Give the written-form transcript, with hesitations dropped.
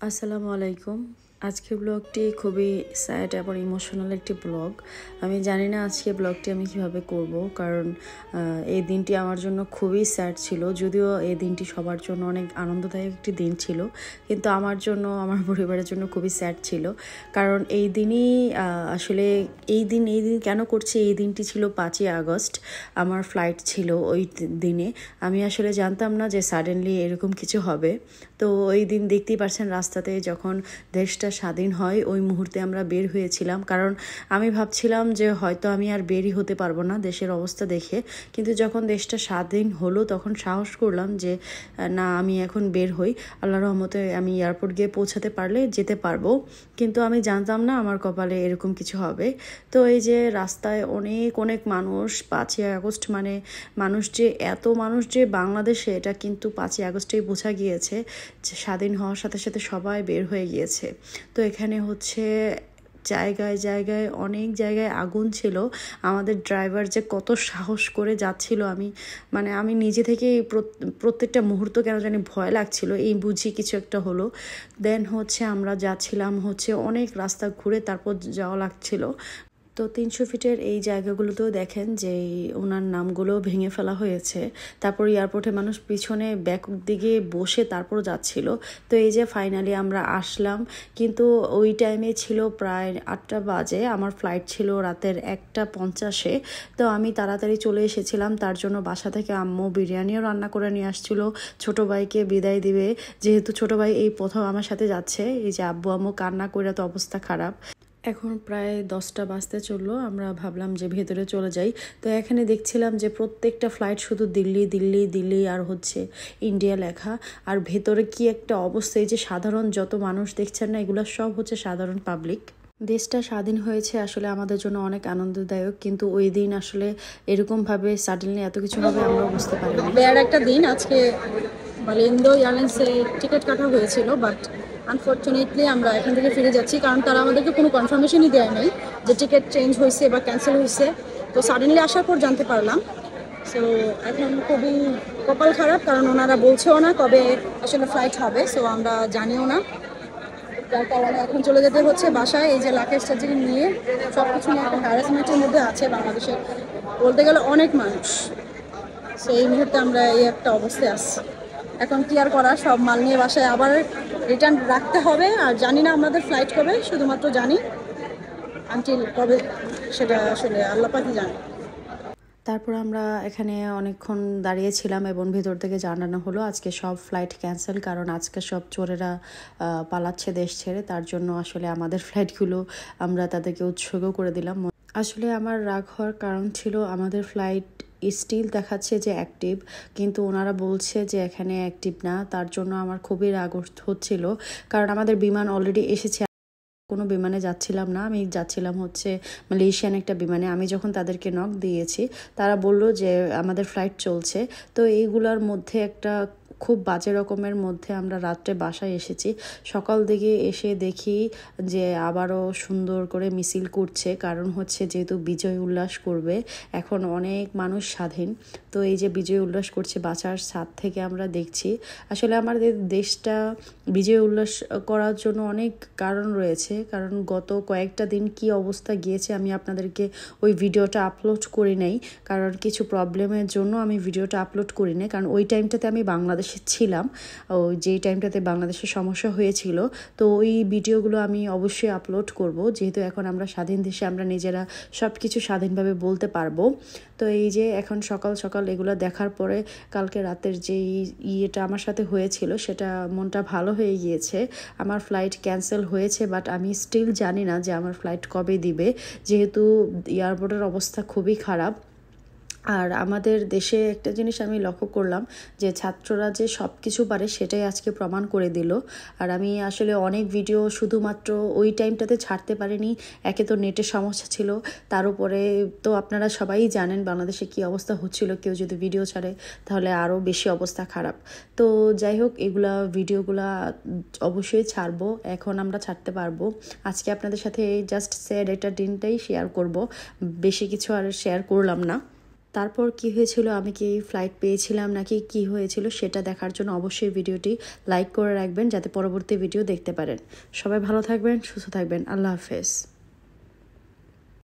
আসসালামু আলাইকুম। আজকের ব্লগটি খুবই স্যাড এবং ইমোশনাল একটি ব্লগ। আমি জানি না আজকে ব্লগটি আমি কিভাবে করব, কারণ এই দিনটি আমার জন্য খুবই স্যাড ছিল। যদিও এই দিনটি সবার জন্য অনেক আনন্দদায়ক একটি দিন ছিল, কিন্তু আমার জন্য, আমার পরিবারের জন্য খুবই স্যাড ছিল। কারণ এই দিনই আসলে এই দিন কেন করছি, এই দিনটি ছিল 5ই আগস্ট। আমার ফ্লাইট ছিল ওই দিনে। আমি আসলে জানতাম না যে সাডেনলি এরকম কিছু হবে। তো ওই দিন দেখতেই পারছেন রাস্তাতে যখন দেশটা স্বাধীন হয় ওই মুহূর্তে আমরা বের হয়েছিলাম, কারণ আমি ভাবছিলাম যে হয়তো আমি আর বেরই হতে পারবো না দেশের অবস্থা দেখে। কিন্তু যখন দেশটা স্বাধীন হলো তখন সাহস করলাম যে না, আমি এখন বের হই। আল্লাহর রহমতে আমি এয়ারপোর্ট গিয়ে পৌঁছাতে পারলে যেতে পারবো, কিন্তু আমি জানতাম না আমার কপালে এরকম কিছু হবে। তো এই যে রাস্তায় অনেক অনেক মানুষ, 5ই আগস্ট মানে এত মানুষ যে বাংলাদেশে, এটা কিন্তু 5ই আগস্টেই বোঝা গিয়েছে। স্বাধীন হওয়ার সাথে সাথে সবাই বের হয়ে গিয়েছে। তো এখানে হচ্ছে জায়গায় জায়গায় অনেক জায়গায় আগুন ছিল। আমাদের ড্রাইভার যে কত সাহস করে যাচ্ছিল, আমি নিজে থেকেই প্রত্যেকটা মুহূর্ত কেন জানি ভয় লাগছিল, এই বুঝি কিছু একটা হলো। দেন হচ্ছে আমরা যাচ্ছিলাম হচ্ছে অনেক রাস্তা ঘুরে তারপর যাওয়া লাগছিল। তো 300 ফিটের এই জায়গাগুলোতেও দেখেন যে ওনার নামগুলো ভেঙে ফেলা হয়েছে। তারপর এয়ারপোর্টে মানুষ পিছনে ব্যাক দিকে বসে তারপর যাচ্ছিল। তো এই যে ফাইনালি আমরা আসলাম, কিন্তু ওই টাইমে ছিল প্রায় 8টা বাজে, আমার ফ্লাইট ছিল রাতের 1:50-এ। তো আমি তাড়াতাড়ি চলে এসেছিলাম, তার জন্য বাসা থেকে আম্মু বিরিয়ানিও রান্না করে নিয়ে আসছিল ছোটো ভাইকে বিদায় দিবে, যেহেতু ছোটো ভাই এই প্রথম আমার সাথে যাচ্ছে। এই যে আব্বু আম্মু কান্না করে, তো অবস্থা খারাপ। এখন প্রায় 10টা বাজতে চললো, আমরা ভাবলাম যে ভেতরে চলে যাই। তো এখানে দেখছিলাম যে প্রত্যেকটা ফ্লাইট শুধু দিল্লি দিল্লি দিল্লি আর হচ্ছে ইন্ডিয়া লেখা। আর ভেতরে কি একটা অবস্থা, এই যে সাধারণ যত মানুষ দেখছেন না, এগুলো সব হচ্ছে সাধারণ পাবলিক। দেশটা স্বাধীন হয়েছে আসলে আমাদের জন্য অনেক আনন্দদায়ক, কিন্তু ওই দিন আসলে এরকমভাবে সাডেনলি এত কিছু হবে আমরা বুঝতে পারিনি। বেয়ার একটা দিন আজকে। ইন্দো এয়ারলাইন্সে টিকিট কাটা হয়েছিল, বাট আনফর্চুনেটলি আমরা এখান থেকে ফিরে যাচ্ছি, কারণ তারা আমাদেরকে কোনো কনফার্মেশনই দেয় নাই যে টিকিট চেঞ্জ হয়েছে বা ক্যান্সেল হয়েছে। তো সাডেনলি আসার পর জানতে পারলাম। সো এখন খুবই কপাল খারাপ, কারণ ওনারা বলছেও না কবে আসলে ফ্লাইট হবে, সো আমরা জানিও না। যার কারণে এখন চলে যেতে হচ্ছে বাসায়। এই যে লাকেজ চার্জিং নিয়ে সব কিছু নিয়ে একটা হ্যারাসমেন্টের মধ্যে আছে বাংলাদেশে বলতে গেলে অনেক মানুষ। সো এই মুহূর্তে আমরা এই একটা অবস্থায় আসছি। এখন কি আর করা, সব মাল নিয়ে বাসায় আবার রিটার্ন রাখতে হবে। আর জানি না আমাদের ফ্লাইট কবে, শুধুমাত্র জানি আনটিল কবে সেটা আসলে আল্লাহ পাকই জানে। তারপর আমরা এখানে অনেকক্ষণ দাঁড়িয়েছিলাম এবং ভেতর থেকে জানানো হলো আজকে সব ফ্লাইট ক্যান্সেল, কারণ আজকে সব চোরেরা পালাচ্ছে দেশ ছেড়ে। তার জন্য আসলে আমাদের ফ্লাইটগুলো আমরা তাদেরকে উৎসর্গ করে দিলাম। আসলে আমার রাগ হওয়ার কারণ ছিল আমাদের ফ্লাইট স্টিল দেখাচ্ছে যে অ্যাক্টিভ, কিন্তু ওনারা বলছে যে এখানে অ্যাক্টিভ না। তার জন্য আমার খুবই রাগ হচ্ছিল, কারণ আমাদের বিমান অলরেডি এসেছে। কোনো বিমানে যাচ্ছিলাম না, আমি যাচ্ছিলাম হচ্ছে মালয়েশিয়ান একটা বিমানে। আমি যখন তাদেরকে নক দিয়েছি, তারা বলল যে আমাদের ফ্লাইট চলছে। তো এইগুলোর মধ্যে একটা খুব বাজে রকমের মধ্যে আমরা রাত্রে বাসায় এসেছি। সকাল দিকে এসে দেখি যে আবারও সুন্দর করে মিছিল করছে, কারণ হচ্ছে যেহেতু বিজয় উল্লাস করবে, এখন অনেক মানুষ স্বাধীন। তো এই যে বিজয় উল্লাস করছে বাসার ছাদ থেকে আমরা দেখছি। আসলে আমাদের দেশটা বিজয় উল্লাস করার জন্য অনেক কারণ রয়েছে, কারণ গত কয়েকটা দিন কি অবস্থা গিয়েছে আমি আপনাদেরকে ওই ভিডিওটা আপলোড করি নাই, কারণ কিছু প্রবলেমের জন্য আমি ভিডিওটা আপলোড করি নাই। কারণ ওই টাইমটাতে আমি বাংলাদেশে ছিলাম, যেই টাইমটাতে বাংলাদেশের সমস্যা হয়েছিল। তো ওই ভিডিওগুলো আমি অবশ্যই আপলোড করব, যেহেতু এখন আমরা স্বাধীন দেশে, আমরা নিজেরা সব কিছু স্বাধীনভাবে বলতে পারবো। তো এই যে এখন সকাল সকাল এগুলো দেখার পরে কালকে রাতের যে ইয়েটা আমার সাথে হয়েছিল, সেটা মনটা ভালো হয়ে গিয়েছে। আমার ফ্লাইট ক্যান্সেল হয়েছে, বাট আমি স্টিল জানি না যে আমার ফ্লাইট কবে দিবে, যেহেতু এয়ারপোর্টের অবস্থা খুবই খারাপ। আর আমাদের দেশে একটা জিনিস আমি লক্ষ্য করলাম যে ছাত্ররা যে সব কিছু পারে সেটাই আজকে প্রমাণ করে দিল। আর আমি আসলে অনেক ভিডিও শুধুমাত্র ওই টাইমটাতে ছাড়তে পারিনি, একে তো নেটের সমস্যা ছিল, তার উপরে তো আপনারা সবাই জানেন বাংলাদেশে কি অবস্থা হচ্ছিল, কেউ যদি ভিডিও ছাড়ে তাহলে আরও বেশি অবস্থা খারাপ। তো যাই হোক, ভিডিওগুলা অবশ্যই ছাড়বো, এখন আমরা ছাড়তে পারবো। আজকে আপনাদের সাথে জাস্ট স্যাড একটা দিনটাই শেয়ার করব, বেশি কিছু আর শেয়ার করলাম না। তারপর কি হয়েছিল, আমি কি ফ্লাইট পেয়েছিলাম নাকি কি হয়েছিল সেটা দেখার জন্য অবশ্যই ভিডিওটি লাইক করে রাখবেন যাতে পরবর্তী ভিডিও দেখতে পারেন। সবাই ভালো থাকবেন, সুস্থ থাকবেন। আল্লাহ হাফেজ।